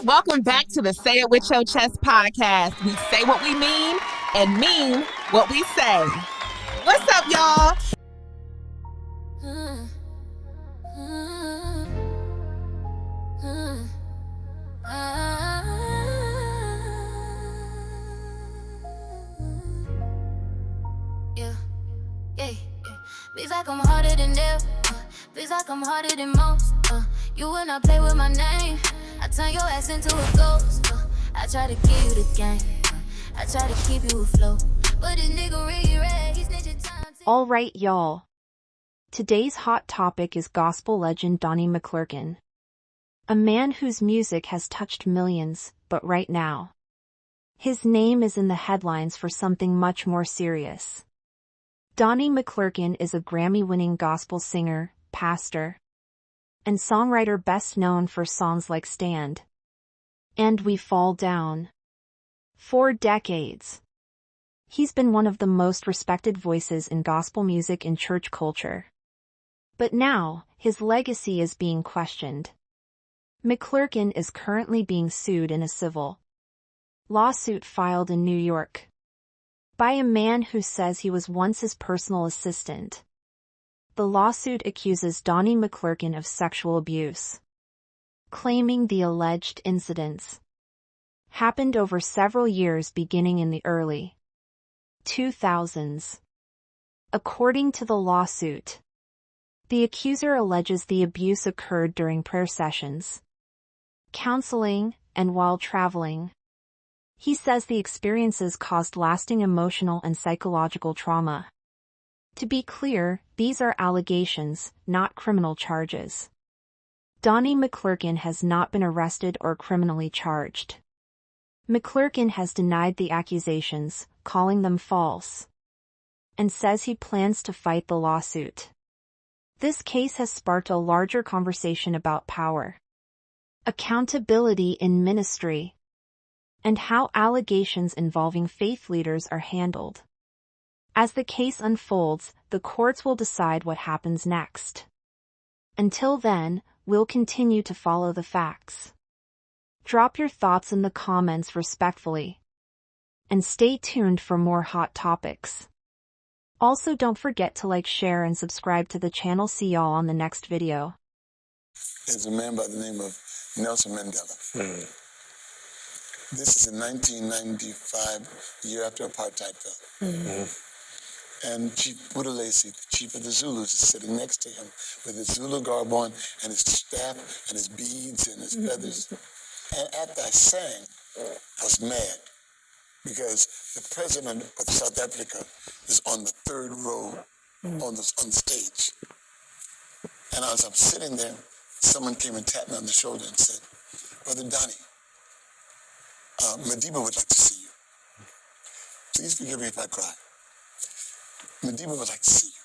Welcome back to the Say It With Your Chest podcast. We say what we mean and mean what we say. What's up, y'all? Feels like I'm harder than ever. Feels like I'm harder than most. You will not play with my name. I turn your ass into a ghost. I try to give you the game. I try to keep you afloat. But this nigga really red. He's snitching time. All right, y'all. Today's hot topic is gospel legend Donnie McClurkin. A man whose music has touched millions, but right now, his name is in the headlines for something much more serious. Donnie McClurkin is a Grammy-winning gospel singer, pastor, and songwriter best known for songs like Stand and We Fall Down. For decades, he's been one of the most respected voices in gospel music and church culture. But now, his legacy is being questioned. McClurkin is currently being sued in a civil lawsuit filed in New York by a man who says he was once his personal assistant. The lawsuit accuses Donnie McClurkin of sexual abuse, claiming the alleged incidents happened over several years beginning in the early 2000s. According to the lawsuit, the accuser alleges the abuse occurred during prayer sessions, counseling, and while traveling. He says the experiences caused lasting emotional and psychological trauma. To be clear, these are allegations, not criminal charges. Donnie McClurkin has not been arrested or criminally charged. McClurkin has denied the accusations, calling them false, and says he plans to fight the lawsuit. This case has sparked a larger conversation about power, accountability in ministry, and how allegations involving faith leaders are handled. As the case unfolds, the courts will decide what happens next. Until then, we'll continue to follow the facts. Drop your thoughts in the comments respectfully. And stay tuned for more hot topics. Also, don't forget to like, share, and subscribe to the channel. See y'all on the next video. There's a man by the name of Nelson Mandela. This is in 1995, the year after apartheid fell. And Chief Buthelezi, the chief of the Zulus, is sitting next to him with his Zulu garb on and his staff and his beads and his feathers. And after I sang, I was mad because the president of South Africa is on the third row on the stage. And as I'm sitting there, someone came and tapped me on the shoulder and said, "Brother Donnie, Madiba would like to see you. Please forgive me if I cry. Madiba would like to see you."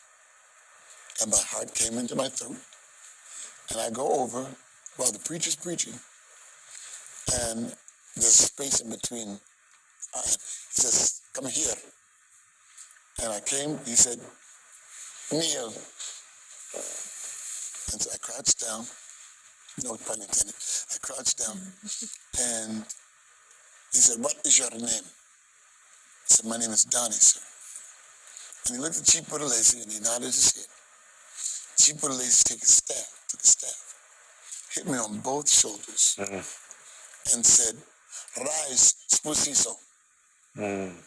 And my heart came into my throat. And I go over while the preacher's preaching. And there's space in between. He says, "Come here." And I came, he said, "Kneel." And so I crouched down. No pun intended. I crouched down. And he said, "What is your name?" I said, "My name is Donnie, sir." And he looked at Chief Buthelezi and he nodded his head. Chief Buthelezi took a staff, hit me on both shoulders, and said, "Rise, Spusiso." And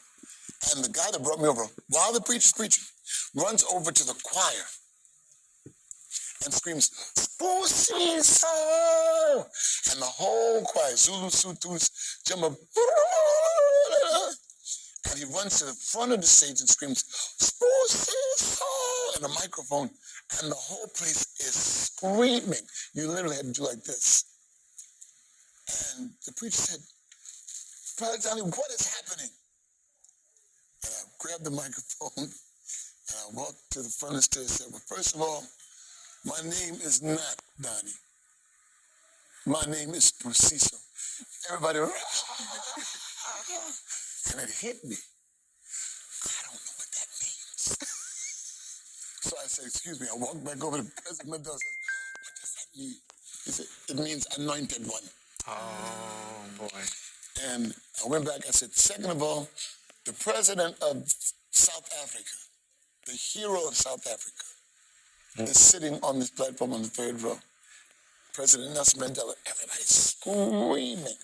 the guy that brought me over, while the preacher's preaching, runs over to the choir and screams, "Spusiso!" And the whole choir, Zulu, Sutus, Jumba, and he runs to the front of the stage and screams, "Spusiso!" in a microphone, and the whole place is screaming. You literally had to do like this. And the preacher said, "Brother Donnie, what is happening?" And I grabbed the microphone and I walked to the front of the stage and said, "Well, first of all, my name is not Donnie. My name is Spusiso." Everybody, and it hit me. I don't know what that means. So I said, "Excuse me." I walked back over to President Mandela and said, "What does that mean?" He said, "It means anointed one." Oh. And I went back, I said, second of all, the president of South Africa, the hero of South Africa, is sitting on this platform on the third row. President Nelson Mandela, everybody's screaming.